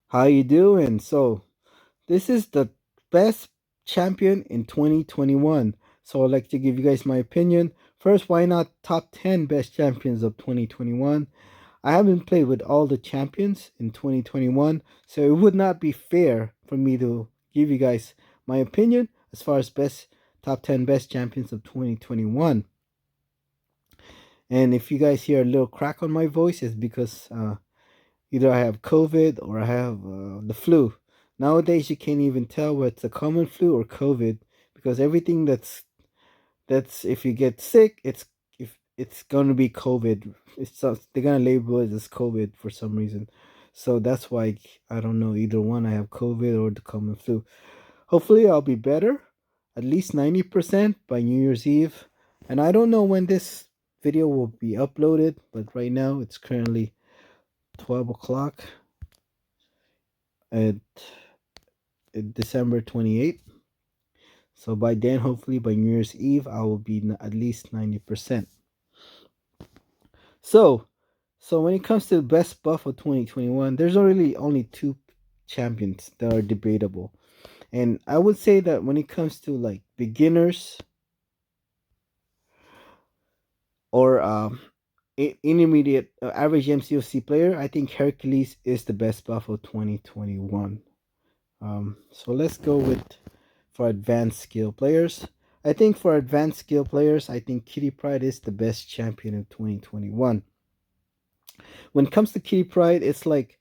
How you doing? So this is the best champion in 2021. So I'd like to give you guys my opinion. First, why not top 10 best champions of 2021? I haven't played with all the champions in 2021, so it would not be fair for me to give you guys my opinion as far as best top 10 best champions of 2021. And if you guys hear a little crack on my voice, it's because either I have COVID or I have the flu. Nowadays, you can't even tell whether it's a common flu or COVID because everything that's if you get sick, if it's gonna be COVID. They're gonna label it as COVID for some reason. So that's why I don't know either one. I have COVID or the common flu. Hopefully, I'll be better, at least 90% by New Year's Eve. And I don't know when this video will be uploaded, but right now it's currently 12 o'clock at, December 28th. So by then, hopefully by New Year's Eve, I will be at least 90%. So, so when it comes to the best buff of 2021, there's really only two champions that are debatable. And I would say that when it comes to like beginners or intermediate average MCOC player, I think Hercules is the best buff of 2021. So let's go with for advanced skill players. I think for advanced skill players, I think Kitty Pride is the best champion of 2021. When it comes to Kitty Pride, it's like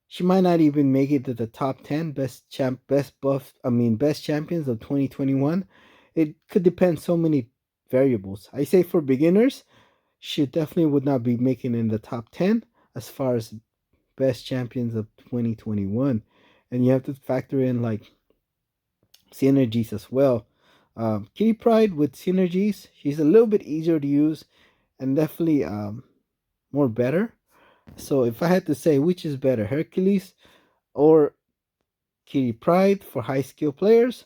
she might not even make it to the top 10 best champions of 2021. It could depend so many variables. I say for beginners, she definitely would not be making in the top 10 as far as best champions of 2021. And you have to factor in like synergies as well. Kitty Pride with synergies, she's a little bit easier to use and definitely more better. So if I had to say which is better, Hercules or Kitty Pride for high skill players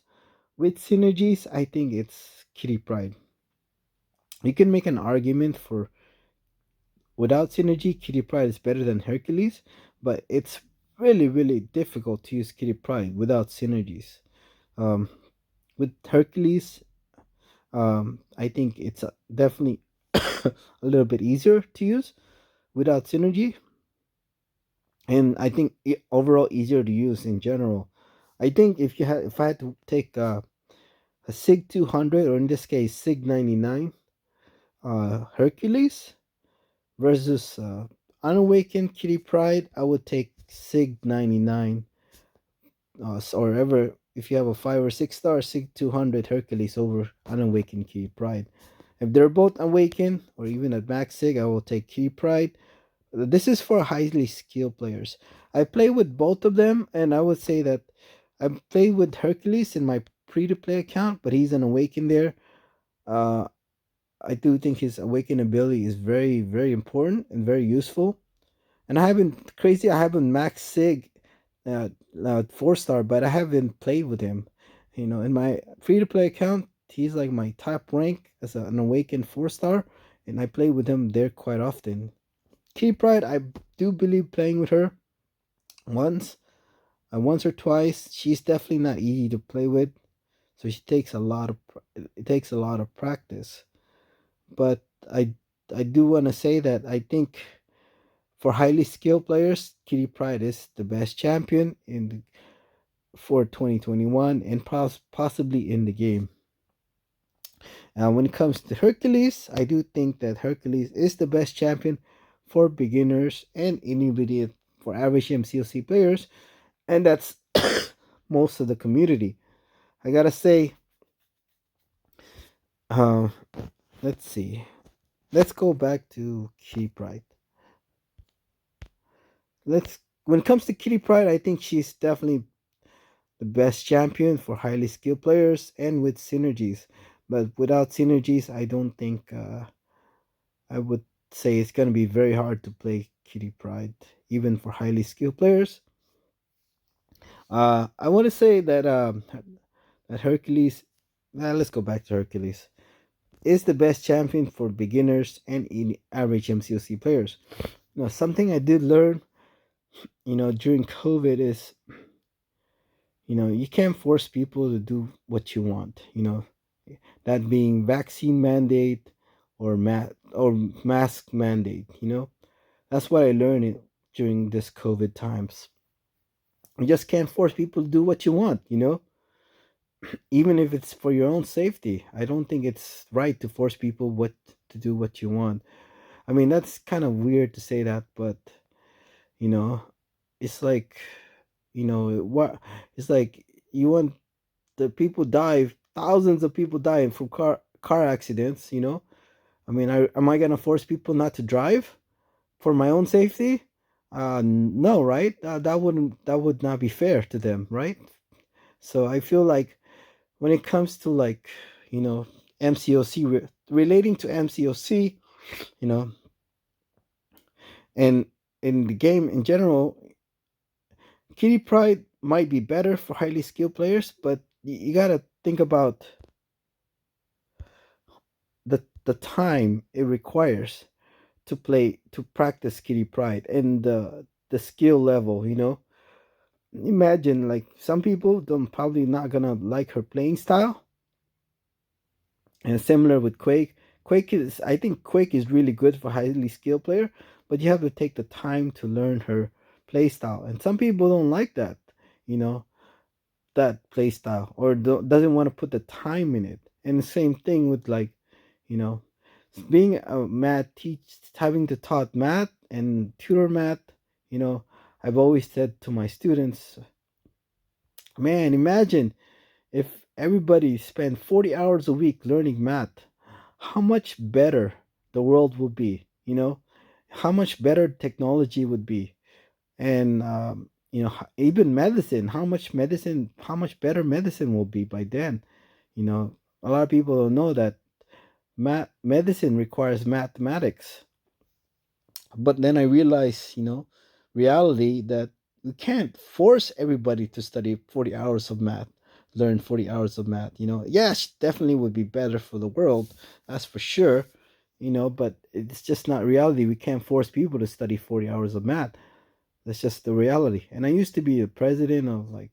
with synergies, I think it's Kitty Pride. You can make an argument for without synergy, Kitty Pride is better than Hercules, but it's really difficult to use Kitty Pride without synergies. Um, with Hercules, I think it's definitely a little bit easier to use without synergy, and I think overall easier to use in general. I think if I had to take a Sig 200 or in this case Sig 99 Hercules versus Unawakened Kitty Pride, I would take Sig 99 or ever if you have a 5 or 6 star Sig 200 Hercules over Unawakened Kitty Pride. If they're both awakened or even at max Sig, I will take Kitty Pride. This is for highly skilled players. I play with both of them, and I would say that I played with Hercules in my free-to-play account, but he's an awakened there. Uh, I do think his awakened ability is very important and very useful. And I haven't max Sig 4 star, but I haven't played with him. You know, in my free-to-play account, he's like my top rank as an awakened 4 star, and I play with him there quite often. Kitty Pride, I do believe playing with her once, once or twice. She's definitely not easy to play with, so she takes a lot of it takes a lot of practice. But I do want to say that I think for highly skilled players, Kitty Pride is the best champion for 2021 and possibly in the game. When it comes to Hercules, I do think that Hercules is the best champion for beginners and intermediate for average MCOC players, and that's most of the community. I gotta say, uh, let's see. Let's go back to Kitty Pride. When it comes to Kitty Pride, I think she's definitely the best champion for highly skilled players and with synergies. But without synergies, I don't think I would say it's gonna be very hard to play Kitty Pride, even for highly skilled players. I want to say that that Hercules. Let's go back to Hercules. Is the best champion for beginners and in average MCOC players. Now, something I did learn during COVID is, you can't force people to do what you want, that being vaccine mandate or mask mandate, That's what I learned during this COVID times. You just can't force people to do what you want, even if it's for your own safety. I don't think it's right to force people what to do what you want. I mean, that's kind of weird to say that, but you know, it's like, what it's like you want the people die, thousands of people dying from car accidents, I mean, am I gonna force people not to drive for my own safety? No, right? That would not be fair to them, right? So I feel like when it comes to like, you know, MCOC relating to MCOC, you know, and in the game in general, Kitty Pride might be better for highly skilled players, but you gotta think about the time it requires to practice Kitty Pride and the skill level. Imagine like some people don't probably not gonna like her playing style, and similar with Quake. I think Quake is really good for highly skilled player, but you have to take the time to learn her play style, and some people don't like that. You know, that play style or doesn't want to put the time in it. And the same thing with like, you know, being a math teach having to taught math and tutor math, you know, I've always said to my students, man, imagine if everybody spent 40 hours a week learning math, how much better the world would be, how much better technology would be. And even medicine, how much better medicine will be by then. A lot of people don't know that medicine requires mathematics. But then I realized, reality, that we can't force everybody to study 40 hours of math, learn 40 hours of math. Yes, definitely would be better for the world, that's for sure. But it's just not reality. We can't force people to study 40 hours of math. That's just the reality. And I used to be the president of like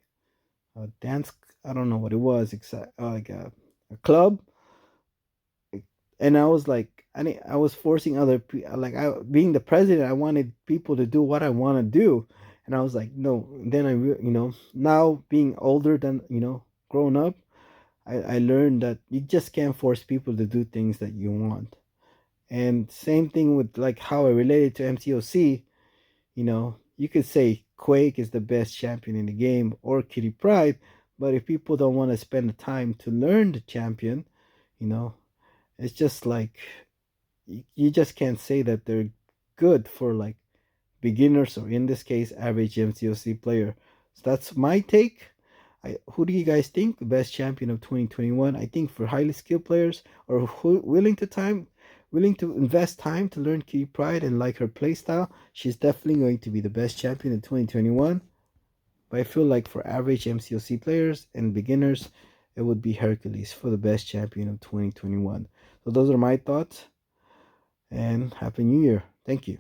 a dance. I don't know what it was exact, like a club. And I was like, I was forcing other people. Like being the president, I wanted people to do what I want to do, and I was like, no. Then now being older than grown up, I learned that you just can't force people to do things that you want. And same thing with like how I related to MCOC. You could say Quake is the best champion in the game or Kitty Pride, but if people don't want to spend the time to learn the champion, you know, it's just like you just can't say that they're good for like beginners or in this case average MCOC player. So that's my take. Who do you guys think the best champion of 2021? I think for highly skilled players or who willing to invest time to learn Kitty Pride and like her playstyle, she's definitely going to be the best champion in 2021. But I feel like for average MCOC players and beginners, it would be Hercules for the best champion of 2021. So those are my thoughts, and Happy New Year. Thank you.